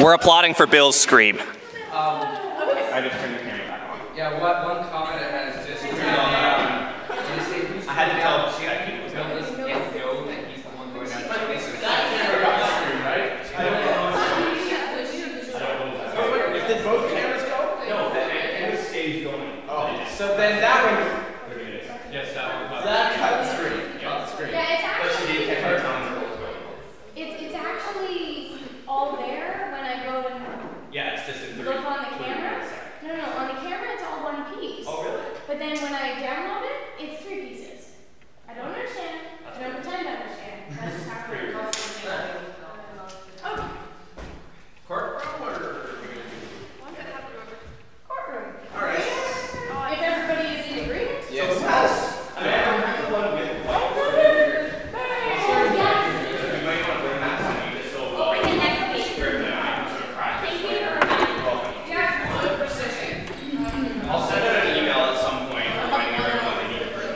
We're applauding for Bill's scream. I just turned the camera back on. Yeah, one comment has just I had to tell she got that he's the one going out to space. Did both cameras go? No, and the stage going. Oh, so then that one. Yes, that one. That cut the screen. Cut the screen. Yeah, it's actually. But she did catch her tongue. It's actually all there when I go and Yeah, it's just in look on the camera. No, on the camera it's all one piece. Oh, really? But then when I download it, it's 3 pieces. I don't understand. I don't pretend to understand. I just have to go. Okay. Courtroom or? Courtroom. All right. If everybody is in agreement. Yes. So I mean, I'm the one with the whiteboard. You might want to bring that to me just so. I'll send out an email at some point reminding everyone what they need to bring.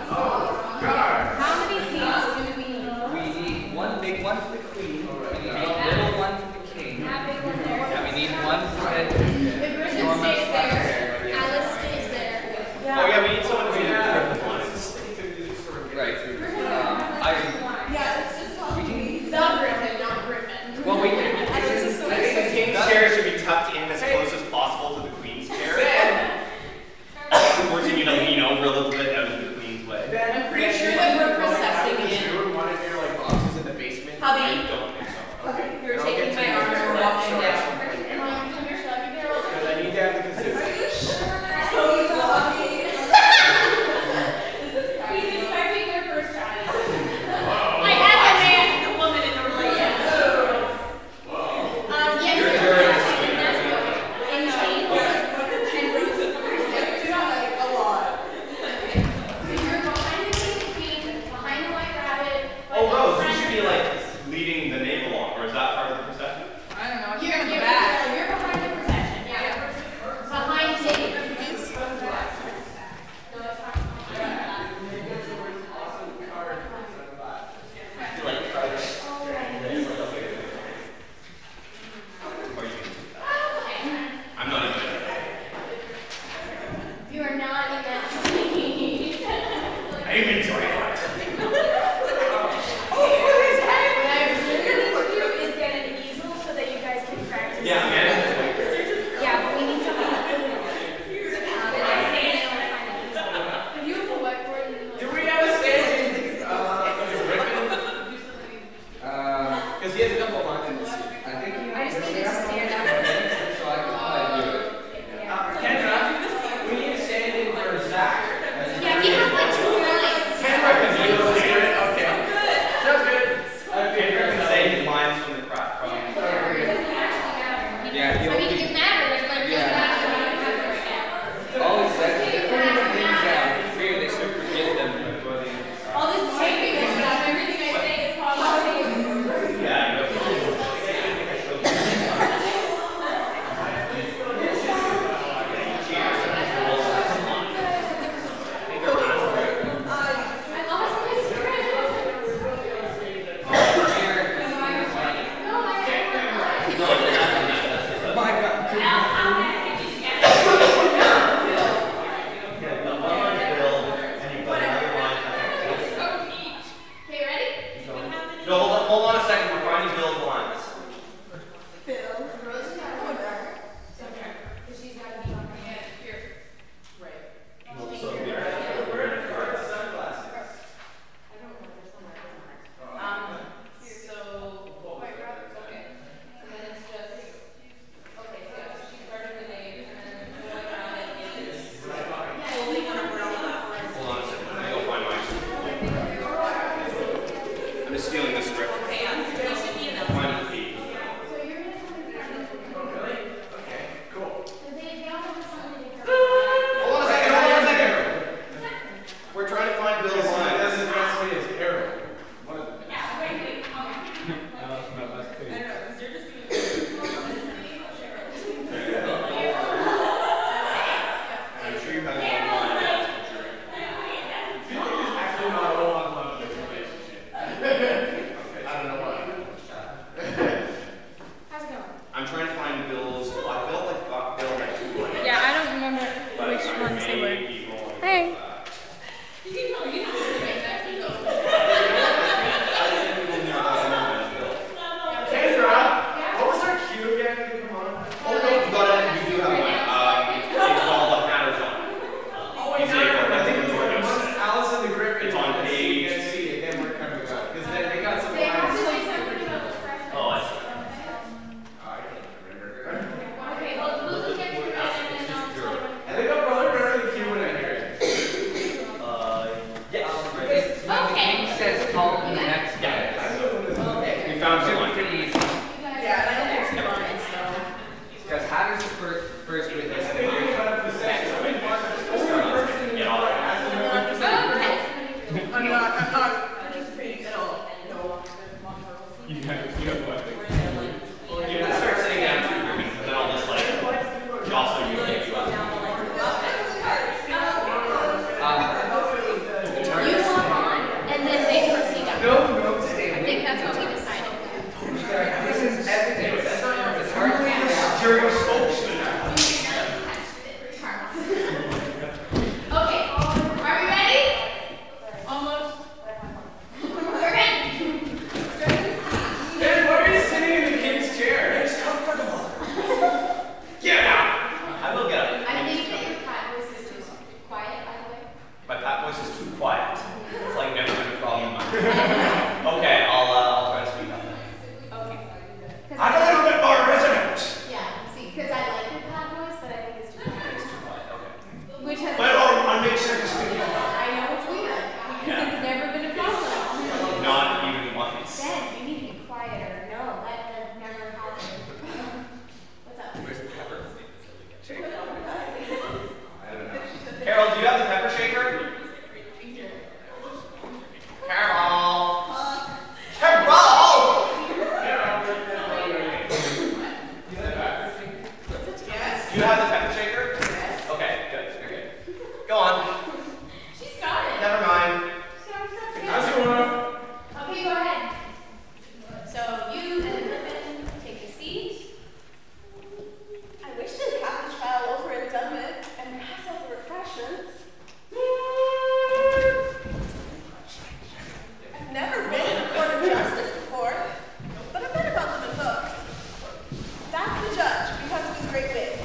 How many seats do we need? We need one big one for the queen. We need a little one for the king. How big one there? Yeah, we need one for the The Griffin stays there. Alice stays there. Oh yeah, we need someone to be the Griffin one. Right. Yeah, it's just called we can, the Griffin, not Griffin. well, we can. I think the king's chair should be tucked in as close as possible to the queen's chair. Or do you need to lean over a little bit out of the queen's way? I'm pretty sure that we're processing it. One of your like boxes in the basement. Hubby. I don't think so. Okay. You're taking my arm and we're walking down. Because I need to have the kazoo. Are you sure? So lucky. He's expecting their first child. I had a man and a woman in the room. Yes, behind the white rabbit. Oh, Rose, you should be like leading the navel along, or is that part of the procession? I don't know. You're You're back. behind the procession, yeah. Behind David. I'm not even. You are not in that seat. I'm enjoying it. What I really need to do is get an easel so that you guys can practice. Yeah, man. Yeah, but we need something to put it on. If you have a whiteboard, Do we have a stand? Because he has a couple of lines in the seat. I think I just need it to stand up. so I can probably do it. Kendra, we need to stand in for Zach. Yeah, he has like 2 lines. Kendra can be able to hear it. Okay. Sounds good. Kendra can say his lines from the crowd. Yeah, I mean, it matters, but just Yeah. not. all these things down. Fear they should forget them. All this taping and stuff, everything I say is probably. Yeah. I lost my script. No, I My God. Okay, ready? No, hold on a second. We're finding Bill's lines. Hold on a second. Let me go find mine. I'm just stealing the script. Okay, he should be in the Find You can start sitting down too, and then I'll just like jostle you. You walk on, and then they proceed up. No, stay I think that's what we decided. This is everything. That's not your guitar. Stereoscopes. Okay, are we ready? Almost. We're ready. Man, why are you sitting in the kid's chair? It's comfortable. Get out! I will get up. I think that your pat voice is too quiet, by the way. My pat voice is too quiet. It's like never been a problem. Okay, I'll try to speak up. Okay. I'm a little bit more resonant. Yeah, see, because I like your pat voice, but I think it's too quiet. Okay. Which has. Well, I make sense to speak up. I know it's weird, because it's never been a problem. Not even once. Ben, you need to be quieter. No, that never happened. What's up? Where's the pepper? I don't know. Carol, do you have the pepper shaker? Carol! Carol! Do you have the pepper shaker? Yes. Okay, good. You're good. Go on. She's got it. Never mind. As you want. Okay, go ahead. So you and Griffin take a seat. I wish they'd have the trial over and done with and pass out the refreshments. I've never been in a court of justice before, but I've read about them in books. That's the judge because of his great wit.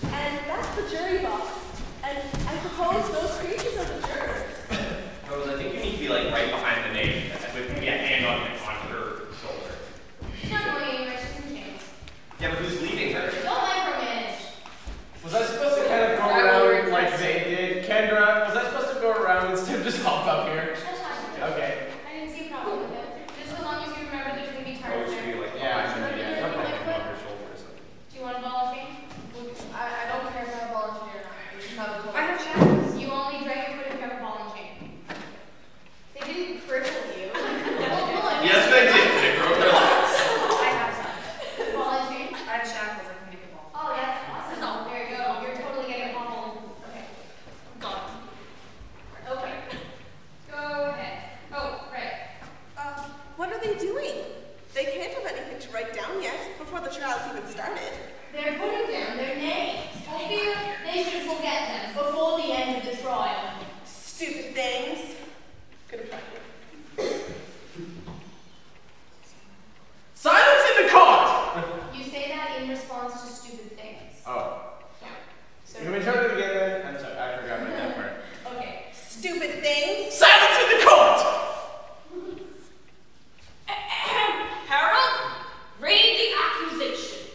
And that's the jury box. And I suppose those creatures are the jurors. Rose, I think you need to be like right behind the name with maybe a hand on her shoulder. She's not going anywhere, she's in chains. Yeah, but who's leading her? Don't micromanage. Was I supposed to kind of go around like they did? Kendra, was I supposed to go around instead of just hop up here? That's fine. Okay. I didn't see a problem with it. Just as long as you remember there's going to be Oh, targets it should be there. like Yeah, I should behind be. her. Yeah, something like on her shoulder or something. Do you want a ball and chain? I don't care if I volunteer or not. I just have a I have shackles. You only drag your foot if you have a ball and chain. They didn't cripple you. Yes, they did. They broke their legs. I have some. Ball and chain? I have shackles. I can make a ball. Oh, that's awesome. There you go. You're totally getting a ball. Okay. Got Okay. Go ahead. Oh, right. What are they doing? They can't have anything to write down yet before the trial's even started. They're putting down their names. I fear they should forget them before the end of the trial. Stupid things. Good try. Silence in the court! You say that in response to stupid things. Oh. Yeah. So, Can we turn it again then? I'm sorry, I forgot about that part. okay. Stupid things. Silence in the court! Harold, read the accusations.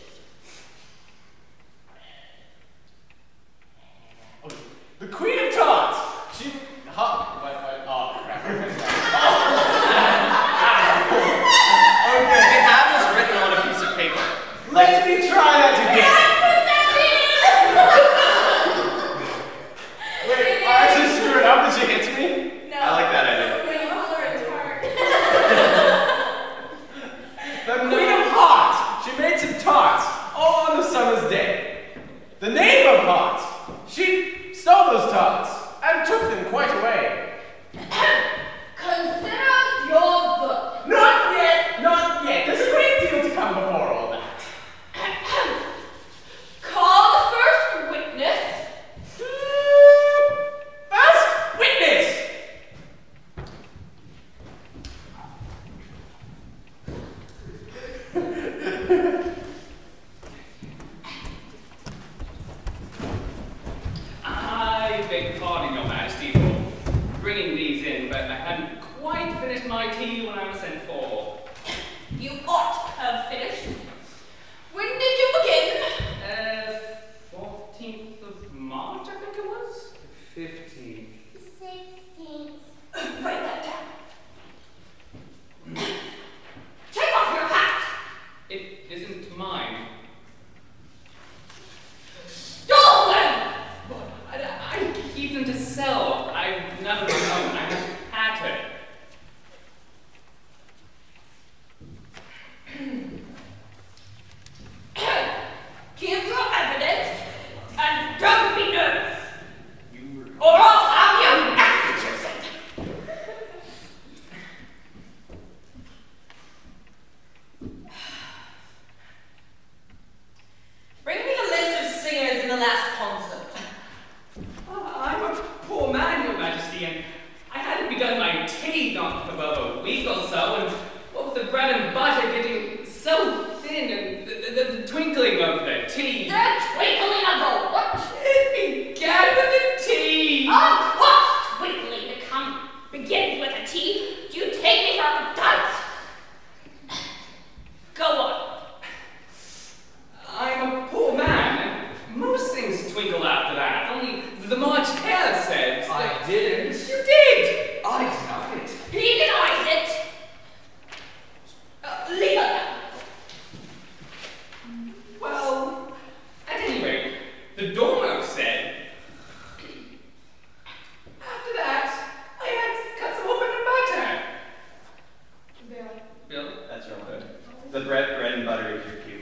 The bread and butter is your cue.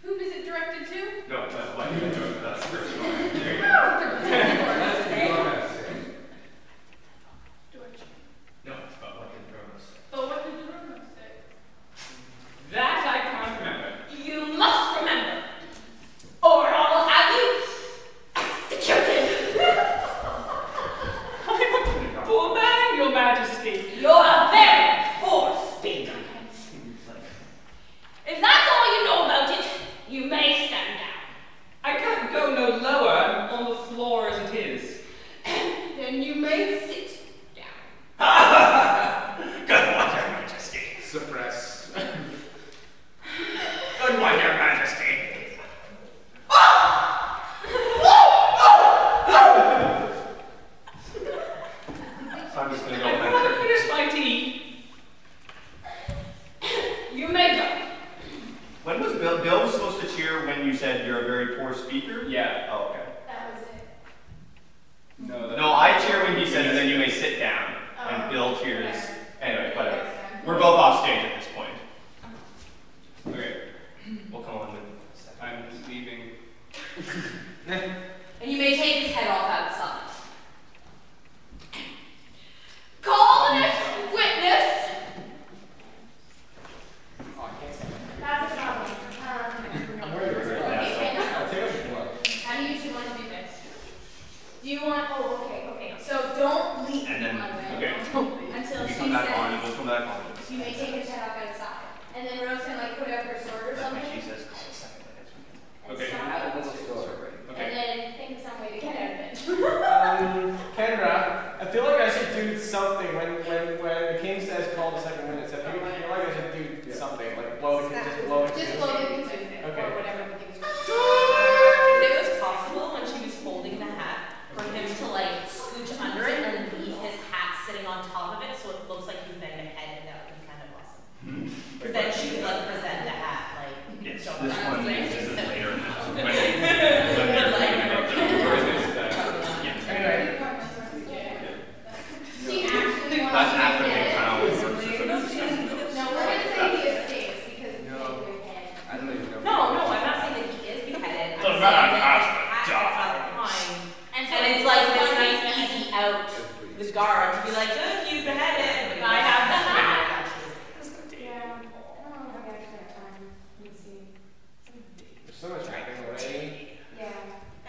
Who is it directed to? No, that's why you do it. That's first one. There you go. No, it's about what did Roma say. But what did the Roma say? That I can't remember. You must remember, or I will have you executed. I'm a poor man, Your Majesty. You're a very poor speaker. If that's all you know about it, you may stand down. I can't go no lower. I'm on the floor as it is. Then you may sit down. Good one, Your Majesty. Suppress. Good one, Your Majesty. So I'm just gonna go I'm ahead. going to finish my tea. You may go. When was Bill was supposed to cheer when you said you're a very poor speaker? Yeah. Oh, okay. That was it. No, I cheer when he says, and then you may sit down. And Bill cheers. Anyway, whatever. We're both off stage at this point. Okay. We'll come on with I'm leaving. And you may take his head off outside. Call the next witness. That's a problem. How do you usually want to do this? Do you want, okay. So don't leave And then, on it okay. until We she come back on and says we'll come back on. you may take his head off outside. And then Rose can like put up her sword or That's when something. she says, call the second witness. And Okay. stop Have a it. little story. Okay. And then think of some way to get out of it. Kendra, I feel like I should do something when the king says call the second witness. I feel like I should do something like blow the just blow the Just blow the kazoo Okay. or whatever the thing's If it was possible when she was holding the hat for him to like scooch under it and leave his hat sitting on top of it so it looks like he's been beheaded, that would be kind of awesome. Because then she could like present the hat like. Yes, don't this know. one is later now. When Anyway, She actually wants That's to after get they it. found No, we're gonna say he is stays because No. he gave her head. I don't even know. No, I'm not saying that he is beheaded. I'm Doesn't saying matter, that God's his hat job. gets left behind. And so And it's like this nice easy out the guard to be like, look, he's beheaded. I have the hat. Yeah. I don't know if I actually have time. Let's see. there's so much happening already. Yeah.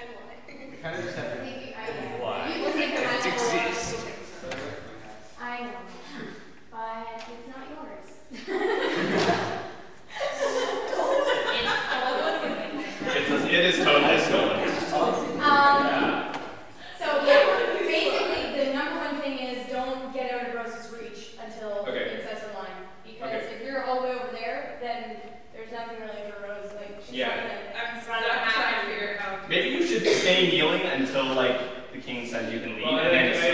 And why? We kind of just have to. Why? You will think that It exists. I know, but it's not yours. It is totally stolen. So basically, the number one thing is don't get out of Rose's reach until Okay. it says her line. Because Okay. if you're all the way over there, then there's nothing really for Rose. Like she's Yeah. running. I'm trying to figure out. Maybe you should stay kneeling until like the king says you can leave. Well, and then just,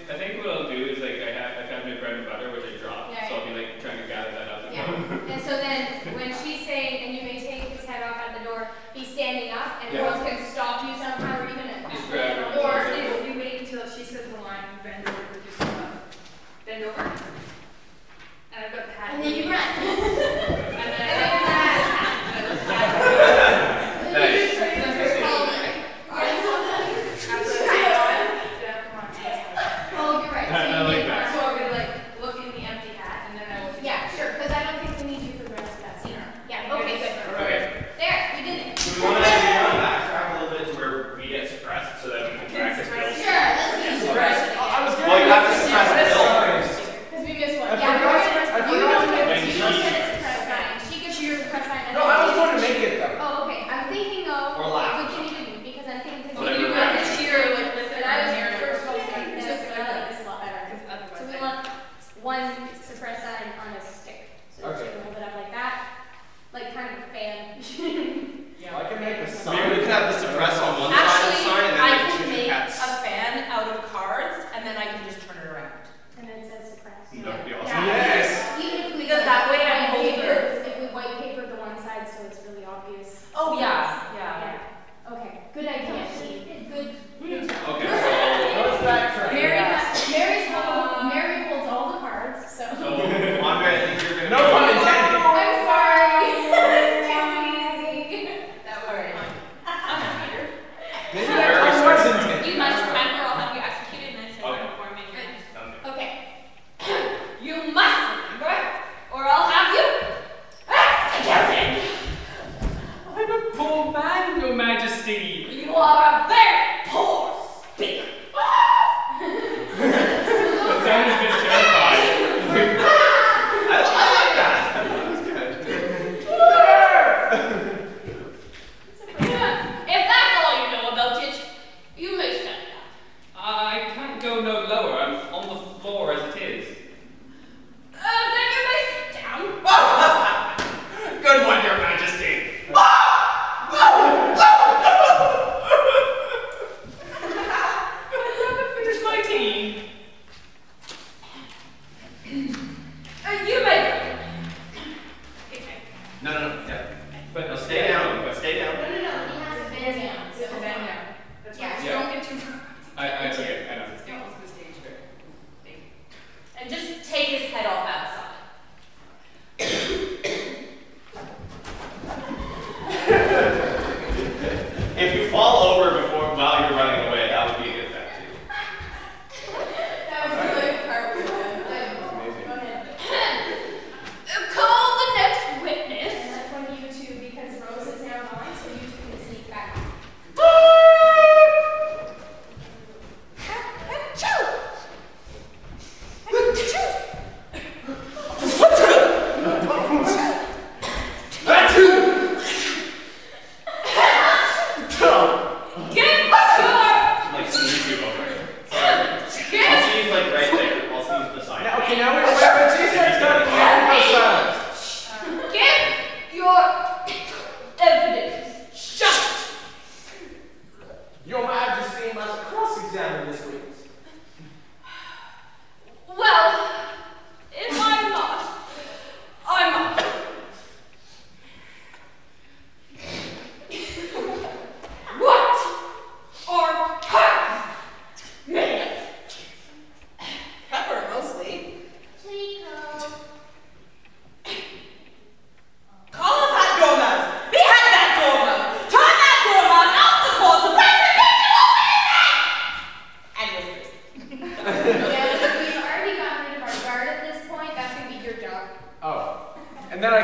I think what I'll do is like I found my bread and butter which I dropped, Yeah, so I'll be like trying to gather that up. Yeah. And so then when she's saying, and you may take his head off at the door, he's standing up, and Yeah. Rose can stop you somehow, or even Just grab her. or If you wait until she says the line, bend over, just bend over. And I've got the hat. and then you run. And then I got the hat. nice. Oh, you're right. I like that. So I would like look in the empty hat and then I would. Yeah, sure, because I don't think we need you for the rest of that scene. Yeah, okay, good. Okay. There, we did it. Do we want to back?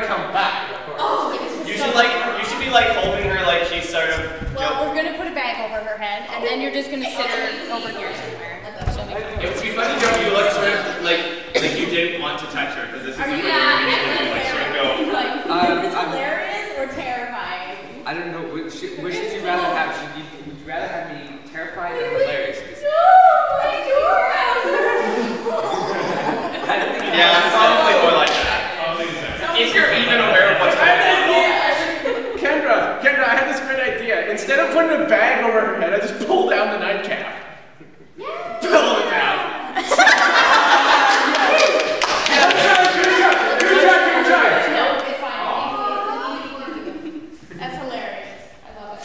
come back. Oh, You should be like holding her like she's sort of. Well, we're gonna put a bag over her head, and then you're just gonna sit her over here somewhere. It would be funny, Joe. You look sort of like you didn't want to touch her, because this is where you're gonna like sort of go. Is this hilarious or terrifying? I don't know. Which should you rather have? Would you rather have me terrified or hilarious? Yeah, probably more like that. If you're even aware of what's going on. Kendra, I had this great idea. Instead of putting a bag over her head, I just pull down the nightcap. Yeah. Pull it down. Good job. No, it's fine. That's hilarious. I love it.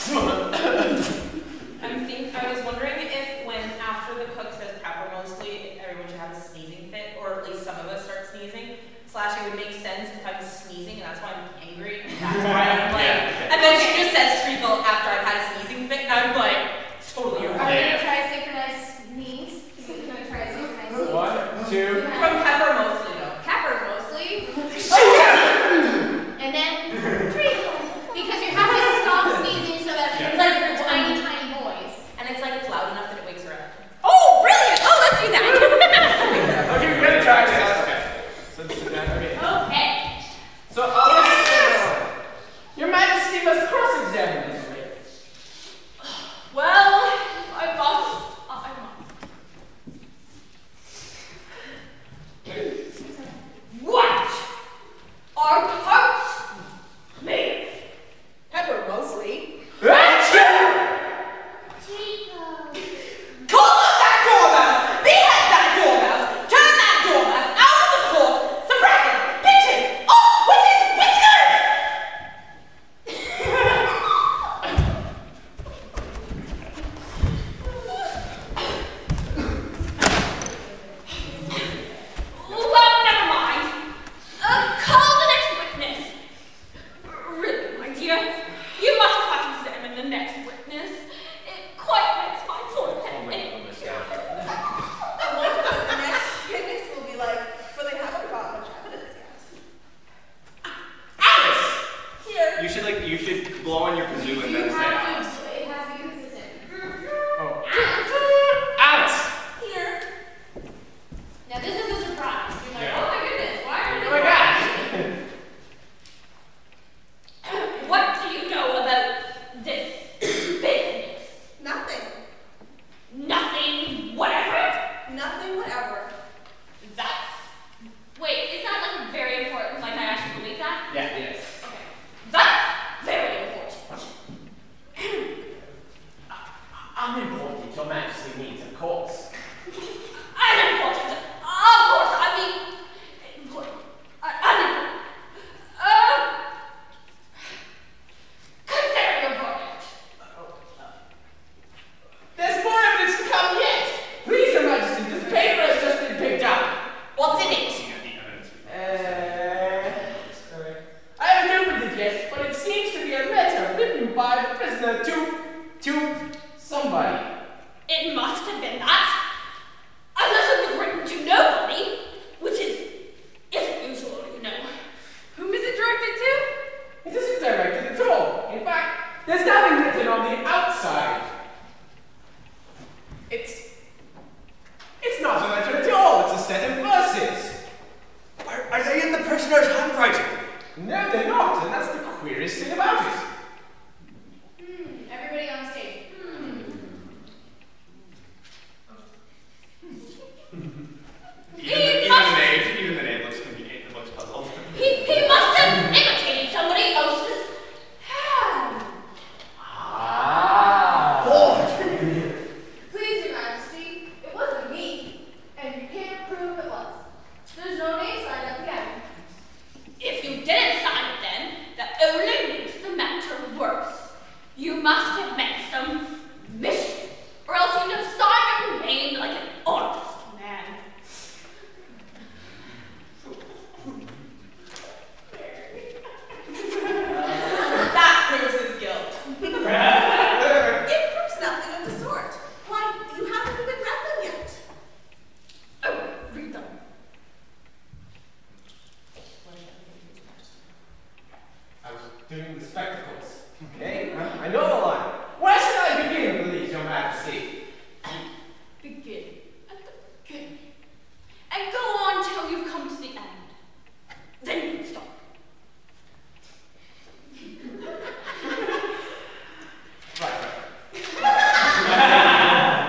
I was wondering if when after the cook says pepper mostly, everyone should have a sneezing fit, or at least some of us start sneezing. / it would make sense if I'm sneezing and that's why I'm angry. And that's why I'm like, and then she just says treacle after I've had a sneezing fit, and I'm like, it's totally your Are we gonna try synchronized knees? Can we try synchronized knees? 1, 2. From pepper mostly though. Pepper mostly. And then treacle. Because you have to stop sneezing so that it's like a tiny, tiny voice. And it's like it's loud enough that it wakes her up. Oh, brilliant! Oh, let's do that. Okay, we're gonna try this. Okay. So, Your Majesty must cross-examine this witness. Well, I'm off. What are parts made of? Pepper mostly. Call up that dormouse! Behead that dormouse! Turn that dormouse out of the court! Suppress it! Pinch it! Off with his whiskers! Well, never mind. Call the next witness. Really, my dear, you must cross-examine the next witness. It quite makes my forehead. I wonder what the next witness will be like, for they haven't got much evidence yet. Alice! Here. You should blow on your kazoo and then say Alice. It has to be consistent. Alice! Here. Now this is a surprise. You're like, oh my goodness, why are you Oh my gosh! What do you know about this business? Nothing. Nothing, whatever? Nothing, whatever. Wait, is that like very important? Like I actually believe that? Yeah. Yes. Okay. That's very important. Unimportant, Your Majesty needs, of course. Unimportant. Of course, I mean, important. Unimportant. Consider your verdict. There's more evidence to come yet! Please, Your Majesty, this paper has just been picked up. What's in it? I haven't opened it yet, but it seems to be a letter written by the prisoner to somebody. It must have been that. Unless it was written to nobody, which isn't usual, you know. Whom is it directed to? It isn't directed at all. In fact, there's nothing written on the outside. It's not a letter at all. It's a set of verses. Are they in the prisoner's handwriting? No, they're not, and that's the queerest thing about it. Everybody on stage. Even the name looks convenient. It looks puzzled. He must have imitated somebody else's hand. Please, Your Majesty, it wasn't me, and you can't prove it was. There's no name signed at the end. If you didn't sign it then, that only makes the matter worse. You must have meant some mischief, or else you'd have signed your name like an honest man. That proves his guilt. It proves nothing of the sort. Why, you haven't even read them yet. Oh, read them. doing the spectacles. Okay, I know the line. Where should I begin, please, Your Majesty? Begin at the beginning. And go on till you've come to the end. Then you can stop.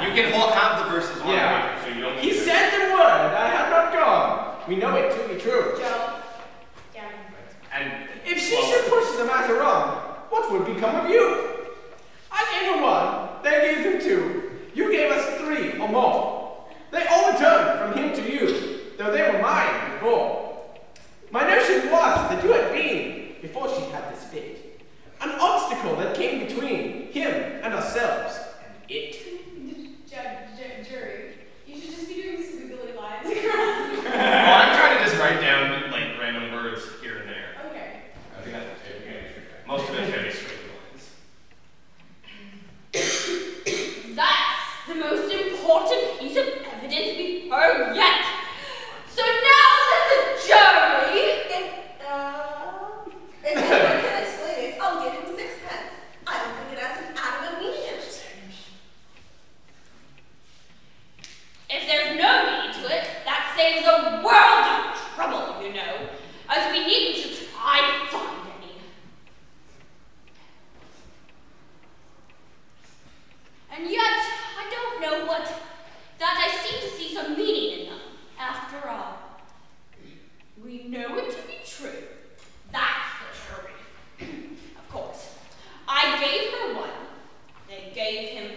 You can have the verses on paper, so you don't He said the word. I have not gone. We know it to be true. Joe. Down. And If she should push the matter on, what would become of you? I gave her one, they gave him two. You gave us three or more. They all returned from him to you, though they were mine before. My notion was that you had been, before she had this fit, an obstacle that came between him and ourselves and it. Jury, you should just be doing some googly lines across. well, I'm trying to just write down like random words here and there. Okay. I think that's most of it's going to be straight lines. That's the most important piece of evidence we've heard yet. So now let the jury. If anyone can explain it, I'll give him 6 pence. I don't think it has an atom of meaning. If there's no meaning to it, that saves a world of trouble, you know, as we needn't to try to find any. And yet, I don't know what, that I seem to see some meaning in them, after all. We know it to be true. That's the jury. Of course. I gave her one. They gave him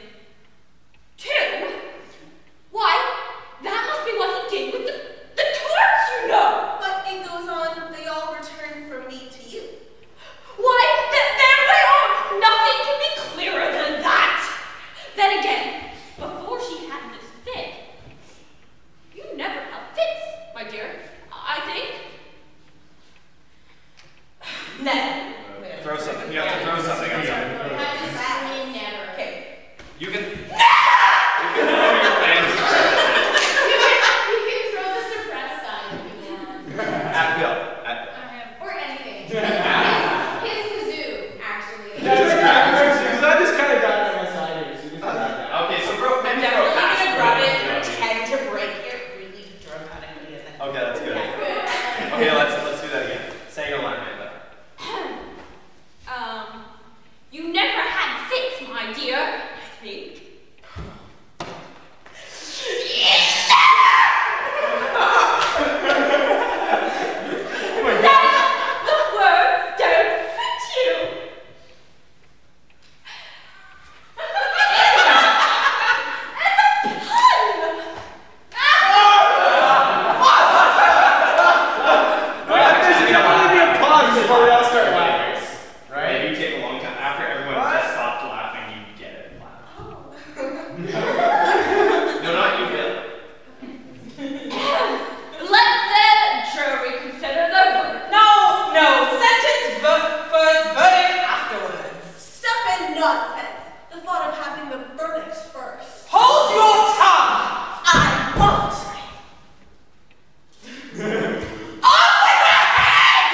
2. Why? That must be what he did with the torch, you know! But it goes on, they all return from me to you. Why, there they are! Nothing can be clearer than that! Then again, before she had this fit, you never have fits, my dear, I think. Never. Throw something. You have to throw something at something. Never. Okay. You can. You can throw your fans. You can throw the suppressed side if you want. At Bill. Or anything. His kazoo, actually. Because I just kind of got it on my side here, so you just grab that. Okay, so I'm definitely gonna grab it, pretend to break it really dramatically, and then. Okay, that's good. Yeah. Okay, let's do that again. Say your line, Amanda. You never had fits, my dear, I think. The words don't fit you. It's a pun! There's gonna be a pause before we all start laughing, right? Maybe take a long time. After everyone's just stopped laughing, you get it. No, not you, Bill. Let the jury consider the verdict. No, sentence first, verdict afterwards. Stuff and nonsense. The thought of having the verdict first. Hold your tongue! I won't. Off with your head!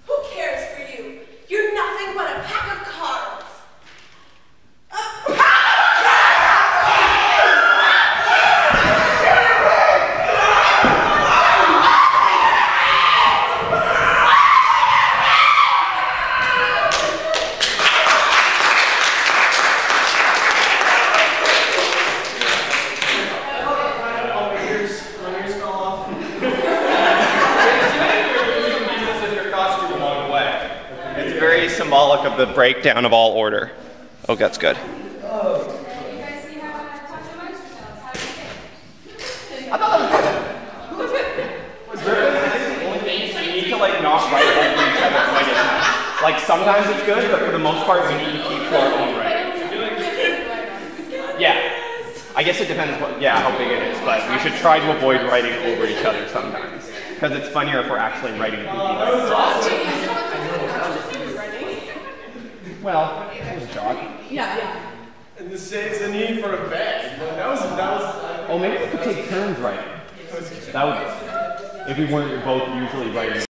Who cares for you? You're nothing but a pack of cards. My ears fell off. Your costume along the way. It's very symbolic of the breakdown of all order. Oh, that's good. You guys see how I talked amongst yourselves? How do you think? I thought that was good. Was there? You need to like not write over each other. Like sometimes it's good, but for the most part, we need to keep to our own writing. Yeah. I guess it depends how big it is, but we should try to avoid writing over each other sometimes. Because it's funnier if we're actually writing That was awesome. Well, it was jogging. Yeah. And this saves the need for a bed. That was. Oh, maybe we could take turns writing. That would, if we weren't both usually writing.